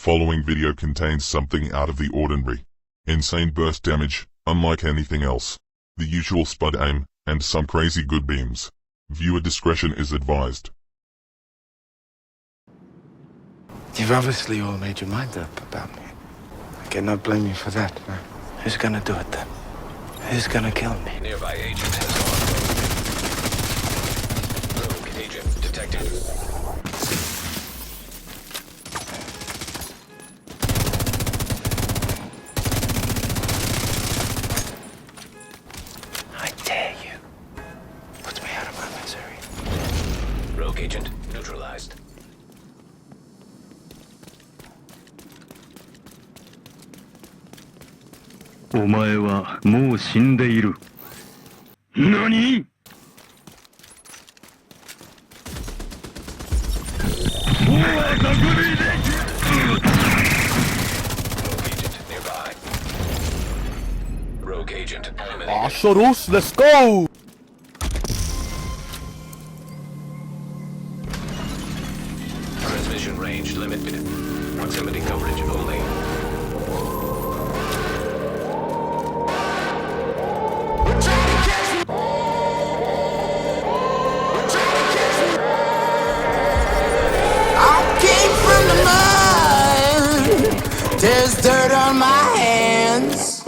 following video contains something out of the ordinary. Insane burst damage, unlike anything else. The usual spud aim, and some crazy good beams. Viewer discretion is advised. You've obviously all made your mind up about me. I cannot blame you for that. Who's gonna do it then? Who's gonna kill me? Nearby agent has gone. Rogue agent detected. I dare you. Put me out of my misery. Rogue agent neutralized. O前はもう死んでいる。何？ Rogue agent eliminated. Asharos, let's go! Transmission range limited. Proximity coverage only. There's dirt on my hands.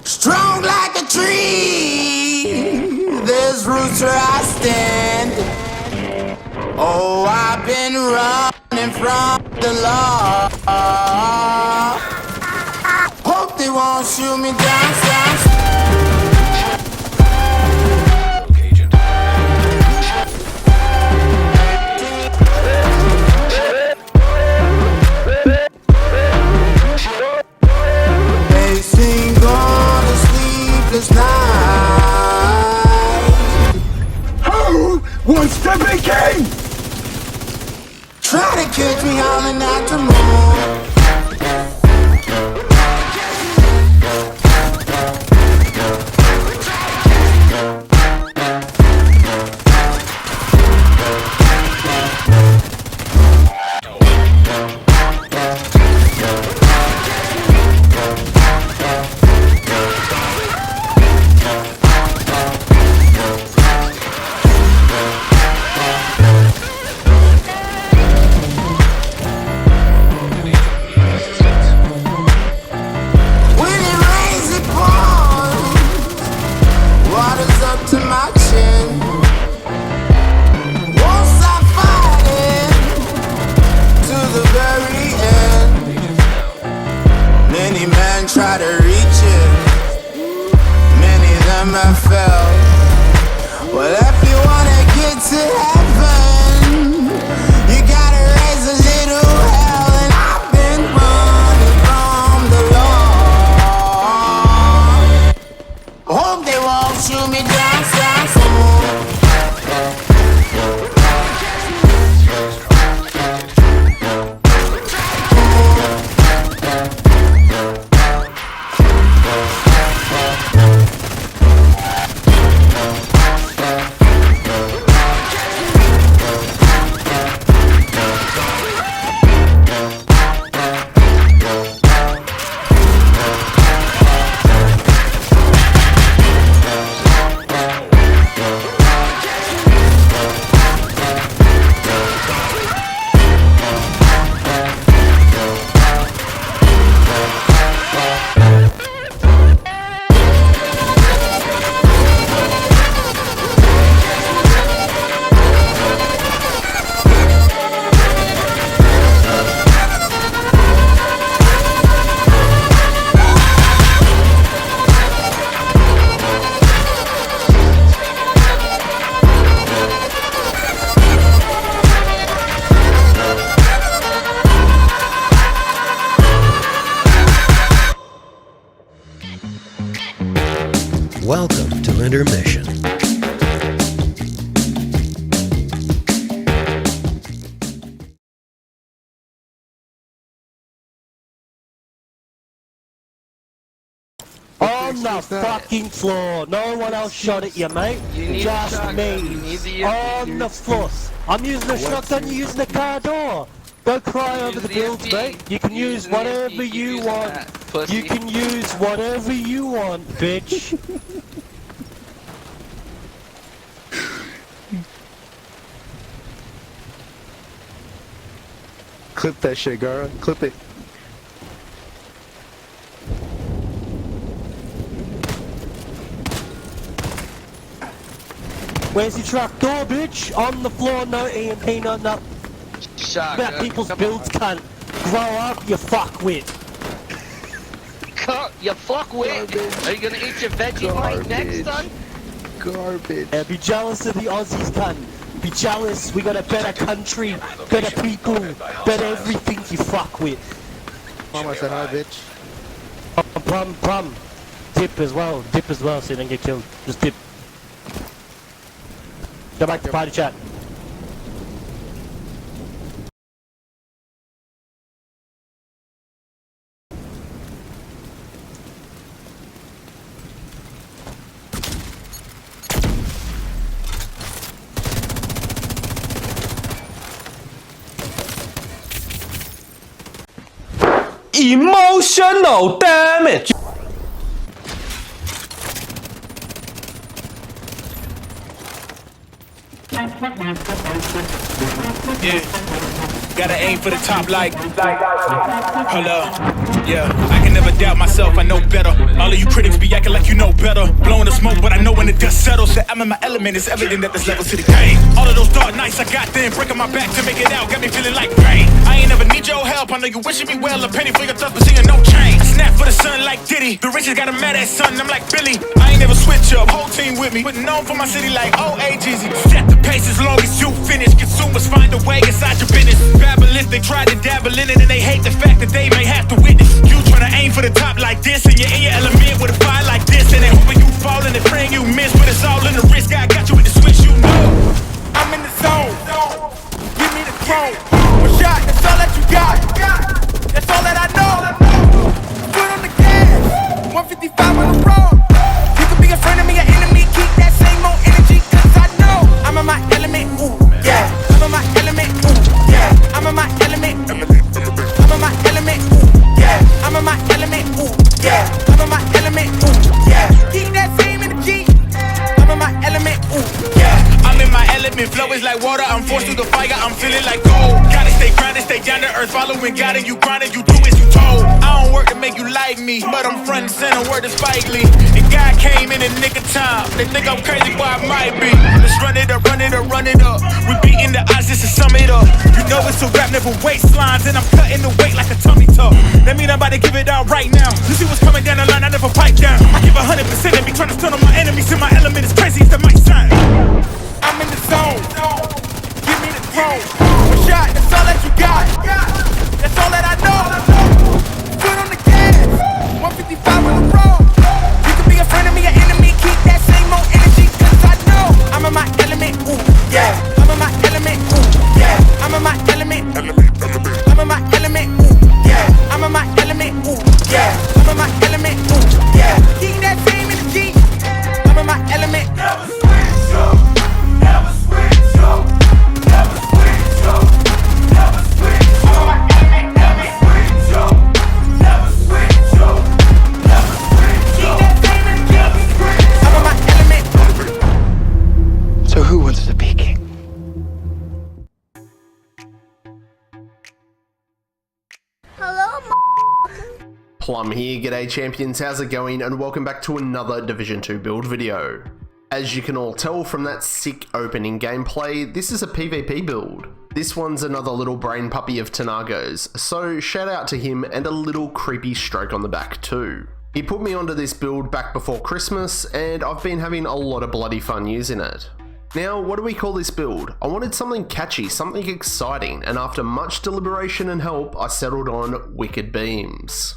Strong like a tree. There's roots where I stand. Oh, I've been running from the law. Hope they won't shoot me down. What's the big game? Try to catch me howling at the moon. Try to reach it. Many of them have failed. Well, if you wanna get to heaven, you gotta raise a little hell. And I've been running from the law. Hope they won't shoot me down. Welcome to Intermission. On the fucking floor. No one else shot at you, mate. Just me. On the floor. I'm using the shotgun, you're using the car door. Don't cry over the builds, mate. You can use whatever you want. You can use whatever you want, bitch. Clip that shit, girl. Clip it. Where's your trap door, bitch? On the floor, no EMP, no nothing. Shot, About people's builds, cunt. Grow up, you fuckwit. You fuckwit! Are you gonna eat your veggie plate next time? Garbage. Yeah, be jealous of the Aussies, cunt. Be jealous, we got a better country, better people, better everything, you fuckwit. Mama said hi, bitch. Prum. Dip as well, so you don't get killed. Just dip. Go back to party chat. Emotional damage! Yeah, gotta aim for the top like, hold up, yeah, I can never doubt myself, I know better. All of you critics be acting like you know better. Blowing the smoke, but I know when the dust settles that I'm in my element, it's evident that there's levels to the game. All of those dark nights I got then, breaking my back to make it out, got me feeling like pain. I ain't never need your help, I know you wishing me well, a penny for your tough, but seeing no change. I snap for the sun like Diddy, the riches got a mad ass son, I'm like Billy. I ain't never switch up, whole team with me, putting on for my city like OAGZ. Set the pace as long as you finish, consumers find a way inside your business. Babylons, they try to dabble in it and they hate the fact that they may have to witness. You tryna aim for the top like this and you're in your element with a fire like this, and they hoping you fall and they praying you miss, but it's all in the risk. I got you with the switch, you know. I'm in the zone, give me the throne. One shot, that's all that you got. That's all that I know. Foot on the gas, 155 on the road. You could be a friend of me, an enemy, keep that same old energy, cause I know I'm in my element, ooh, yeah. I'm in my element, ooh, yeah. I'm in my element, I'm in my element, ooh, yeah. I'm in my element, ooh, yeah. I'm in my element, ooh, yeah. Keep that same energy. I'm in my element, ooh, yeah. I'm in my element, flow is like water. I'm forced through the fire, I'm feeling like gold. Gotta stay grounded, stay down to earth, following God, and you grinding, you do as you told. I don't work to make you like me, but I'm front and center, word to Spike Lee. And God came in the nick of time. They think I'm crazy, but I might be. Let's run it up, run it up, run it up. We beating the odds just to sum it up. You know it's a rap, never waistlines, and I'm cutting the weight like a tummy tuck. That mean I'm about to give it out right now. You see what's coming down the line, I never pipe down. I give 100% and be trying to stun on my enemies. In my element is crazy as the mic sound. I'm in the zone, give me the throne. One shot, that's all that you got. That's all that I know. Foot on the gas, 155 on the road. You could be a friend of me, an enemy, keep that same old energy, cause I know I'm in my element, ooh, yeah. I'm in my element, ooh, yeah. I'm in my element, I'm in my element, ooh, yeah. I'm in my element, ooh, yeah. I'm in my element, ooh, yeah. Keep that same energy. I'm in my element. Never switch up, never switch up, never switch up, never switch up. I'm in my element, never switch up, never switch up, never switch up. Keep that same energy. I'm in my element. So who wants to be king? Plum here, g'day champions, how's it going, and welcome back to another Division 2 build video. As you can all tell from that sick opening gameplay, this is a PvP build. This one's another little brain puppy of Tinaargo's, so shout out to him and a little creepy stroke on the back too. He put me onto this build back before Christmas, and I've been having a lot of bloody fun using it. Now, what do we call this build? I wanted something catchy, something exciting, and after much deliberation and help, I settled on Wicked Beams.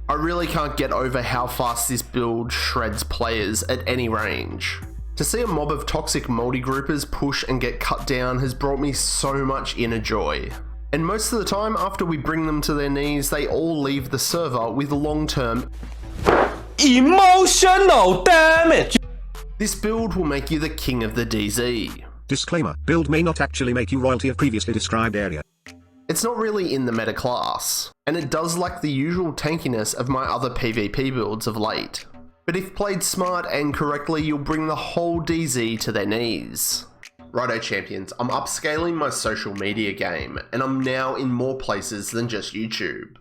I really can't get over how fast this build shreds players at any range. To see a mob of toxic multi-groupers push and get cut down has brought me so much inner joy. And most of the time, after we bring them to their knees, they all leave the server with long-term Emotional damage! This build will make you the king of the DZ. Disclaimer, build may not actually make you royalty of previously described area. It's not really in the meta class, and it does lack the usual tankiness of my other PvP builds of late. But if played smart and correctly, you'll bring the whole DZ to their knees. Righto champions, I'm upscaling my social media game, and I'm now in more places than just YouTube.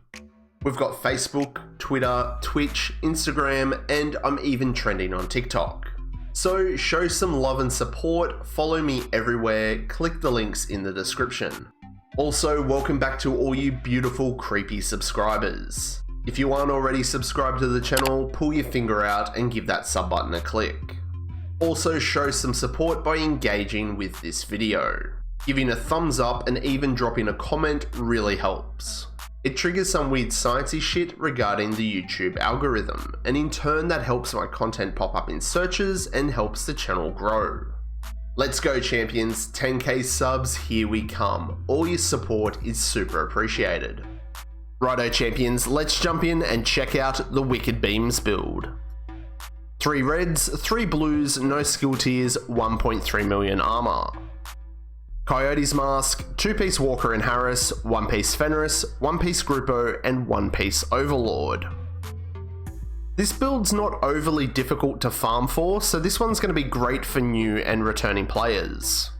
We've got Facebook, Twitter, Twitch, Instagram, and I'm even trending on TikTok. So show some love and support, follow me everywhere, click the links in the description. Also, welcome back to all you beautiful creepy subscribers. If you aren't already subscribed to the channel, pull your finger out and give that sub button a click. Also show some support by engaging with this video. Giving a thumbs up and even dropping a comment really helps. It triggers some weird sciencey shit regarding the YouTube algorithm, and in turn that helps my content pop up in searches and helps the channel grow. Let's go champions, 10k subs, here we come. All your support is super appreciated. Righto champions, let's jump in and check out the Wicked Beams build. 3 reds, 3 blues, no skill tiers, 1.3 million armor. Coyote's Mask, 2-piece Walker and Harris, 1-piece Fenris, 1-piece Gruppo, and 1-piece Overlord. This build's not overly difficult to farm for, so this one's going to be great for new and returning players.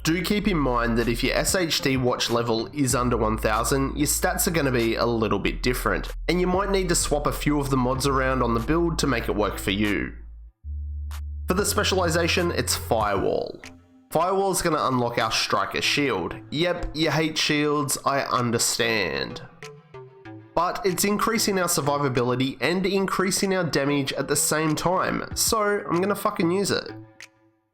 Do keep in mind that if your SHD watch level is under 1000, your stats are going to be a little bit different, and you might need to swap a few of the mods around on the build to make it work for you. For the specialization, it's Firewall. Firewall is going to unlock our Striker Shield. Yep, you hate shields, I understand. But it's increasing our survivability and increasing our damage at the same time, so I'm going to fucking use it.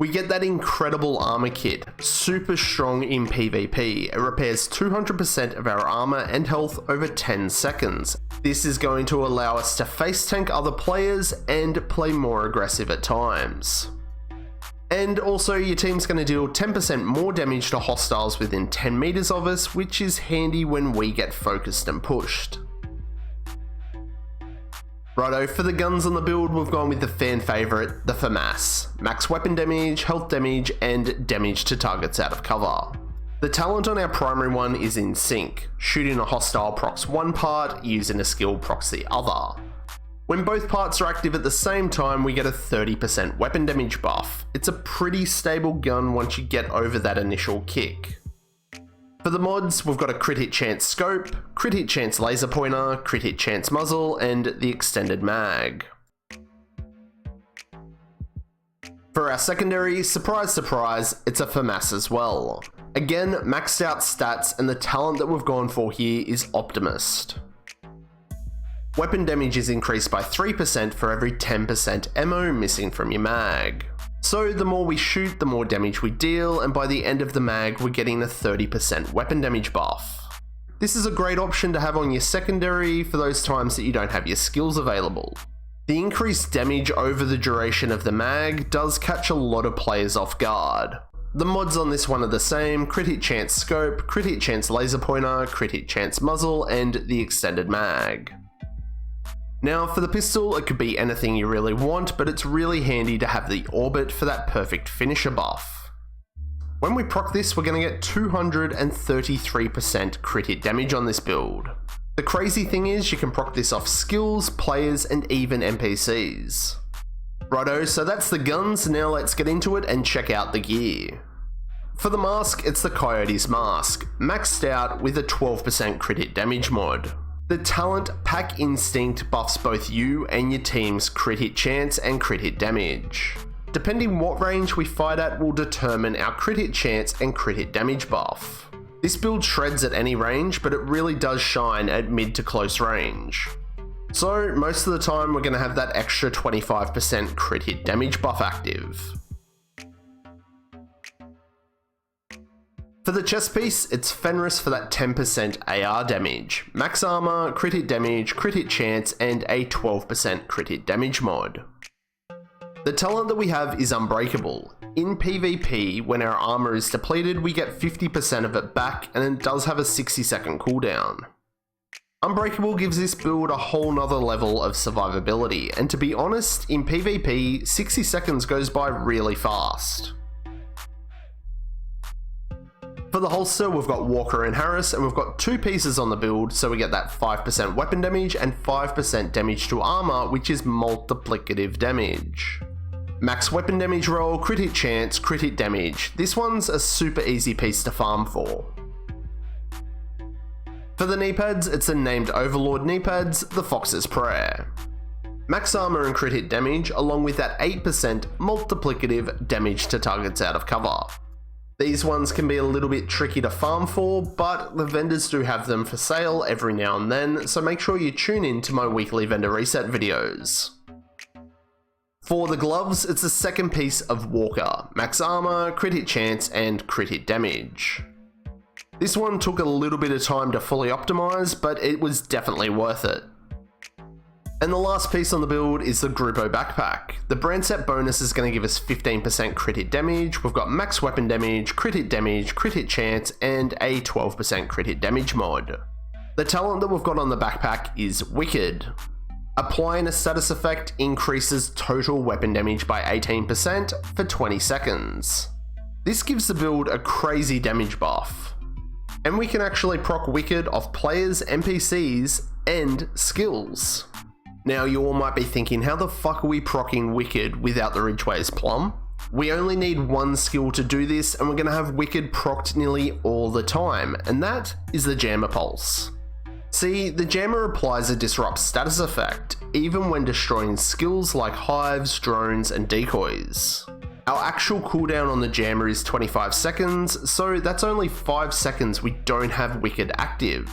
We get that incredible armor kit, super strong in PvP. It repairs 200% of our armor and health over 10 seconds. This is going to allow us to face tank other players and play more aggressive at times. And also your team's going to deal 10% more damage to hostiles within 10 meters of us, which is handy when we get focused and pushed. Righto, for the guns on the build, we've gone with the fan favourite, the FAMAS. Max weapon damage, health damage, and damage to targets out of cover. The talent on our primary one is in sync. Shooting a hostile procs one part, using a skill procs the other. When both parts are active at the same time, we get a 30% weapon damage buff. It's a pretty stable gun once you get over that initial kick. For the mods, we've got a crit hit chance scope, crit hit chance laser pointer, crit hit chance muzzle, and the extended mag. For our secondary, surprise surprise, it's a FAMAS as well. Again, maxed out stats, and the talent that we've gone for here is Optimist. Weapon damage is increased by 3% for every 10% ammo missing from your mag. So the more we shoot, the more damage we deal, and by the end of the mag, we're getting a 30% weapon damage buff. This is a great option to have on your secondary for those times that you don't have your skills available. The increased damage over the duration of the mag does catch a lot of players off guard. The mods on this one are the same: crit hit chance scope, crit hit chance laser pointer, crit hit chance muzzle, and the extended mag. Now for the pistol, it could be anything you really want, but it's really handy to have the orbit for that perfect finisher buff. When we proc this, we're going to get 233% crit hit damage on this build. The crazy thing is you can proc this off skills, players, and even NPCs. Righto, so that's the guns, now let's get into it and check out the gear. For the mask, it's the Coyote's Mask, maxed out with a 12% crit hit damage mod. The talent Pack Instinct buffs both you and your team's crit hit chance and crit hit damage. Depending what range we fight at will determine our crit hit chance and crit hit damage buff. This build shreds at any range, but it really does shine at mid to close range. So most of the time we're going to have that extra 25% crit hit damage buff active. For the chest piece, it's Fenris for that 10% AR damage, max armor, crit hit damage, crit hit chance, and a 12% crit hit damage mod. The talent that we have is Unbreakable. In PvP, when our armor is depleted, we get 50% of it back, and it does have a 60-second cooldown. Unbreakable gives this build a whole nother level of survivability, and to be honest, in PvP, 60 seconds goes by really fast. For the holster, we've got Walker and Harris, and we've got 2 pieces on the build, so we get that 5% weapon damage and 5% damage to armor, which is multiplicative damage. Max weapon damage roll, crit hit chance, crit hit damage. This one's a super easy piece to farm for. For the knee pads, it's the named Overlord knee pads, the Fox's Prayer. Max armor and crit hit damage, along with that 8% multiplicative damage to targets out of cover. These ones can be a little bit tricky to farm for, but the vendors do have them for sale every now and then, so make sure you tune in to my weekly vendor reset videos. For the gloves, it's the second piece of Walker, max armor, crit hit chance, and crit hit damage. This one took a little bit of time to fully optimize, but it was definitely worth it. And the last piece on the build is the Grupo backpack. The brand set bonus is going to give us 15% crit hit damage, we've got max weapon damage, crit hit chance, and a 12% crit hit damage mod. The talent that we've got on the backpack is Wicked. Applying a status effect increases total weapon damage by 18% for 20 seconds. This gives the build a crazy damage buff. And we can actually proc Wicked off players, NPCs, and skills. Now you all might be thinking, how the fuck are we proccing Wicked without the Ridgeway's Plum? We only need one skill to do this, and we're going to have Wicked procced nearly all the time, and that is the Jammer Pulse. See, the Jammer applies a disrupt status effect, even when destroying skills like hives, drones, and decoys. Our actual cooldown on the Jammer is 25 seconds, so that's only 5 seconds we don't have Wicked active.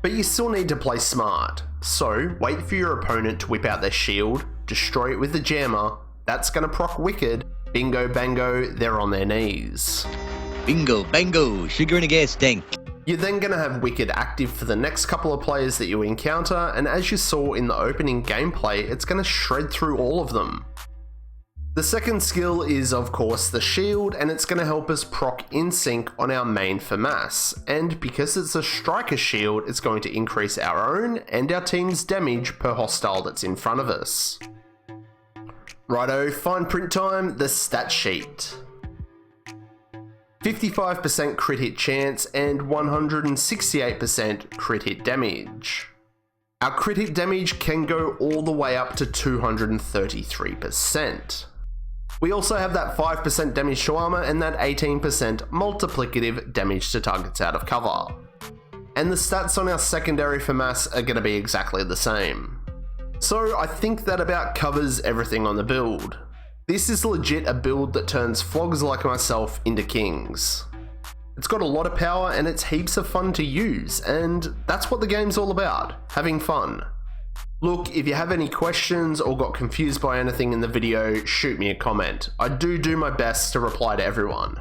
But you still need to play smart, so wait for your opponent to whip out their shield, destroy it with the Jammer, that's gonna proc Wicked, bingo bango, they're on their knees. Bingo bango, sugar in a gas tank. You're then going to have Wicked active for the next couple of players that you encounter, and as you saw in the opening gameplay, it's going to shred through all of them. The second skill is of course the shield, and it's going to help us proc in sync on our main FAMAS, and because it's a striker shield, it's going to increase our own and our team's damage per hostile that's in front of us. Righto, fine print time, the stat sheet. 55% crit hit chance and 168% crit hit damage. Our crit hit damage can go all the way up to 233%. We also have that 5% damage to armor and that 18% multiplicative damage to targets out of cover. And the stats on our secondary FAMAS are going to be exactly the same. So I think that about covers everything on the build. This is legit a build that turns flogs like myself into kings. It's got a lot of power and it's heaps of fun to use, and that's what the game's all about, having fun. Look, if you have any questions or got confused by anything in the video, shoot me a comment. I do my best to reply to everyone.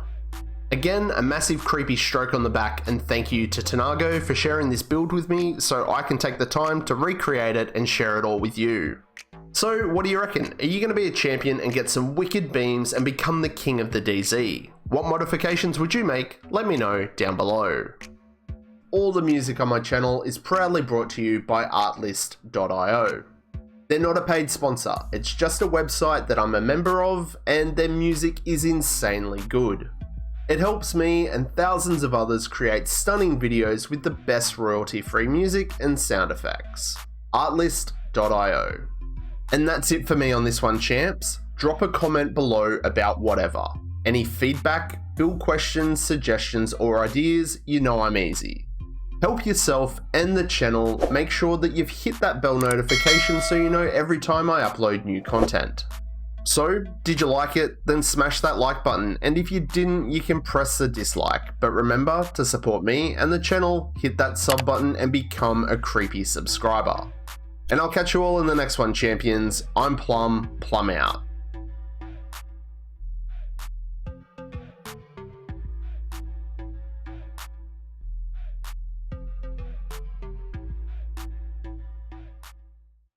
Again, a massive creepy stroke on the back, and thank you to Tinaargo for sharing this build with me so I can take the time to recreate it and share it all with you. So what do you reckon? Are you going to be a champion and get some wicked beams and become the king of the DZ? What modifications would you make? Let me know down below. All the music on my channel is proudly brought to you by artlist.io. They're not a paid sponsor, it's just a website that I'm a member of, and their music is insanely good. It helps me and thousands of others create stunning videos with the best royalty-free music and sound effects. Artlist.io. And that's it for me on this one, champs. Drop a comment below about whatever. Any feedback, build questions, suggestions, or ideas, you know I'm easy. Help yourself and the channel, make sure that you've hit that bell notification so you know every time I upload new content. So, did you like it? Then smash that like button, and if you didn't, you can press the dislike. But remember, to support me and the channel, hit that sub button and become a creepy subscriber. And I'll catch you all in the next one, champions. I'm Plum out.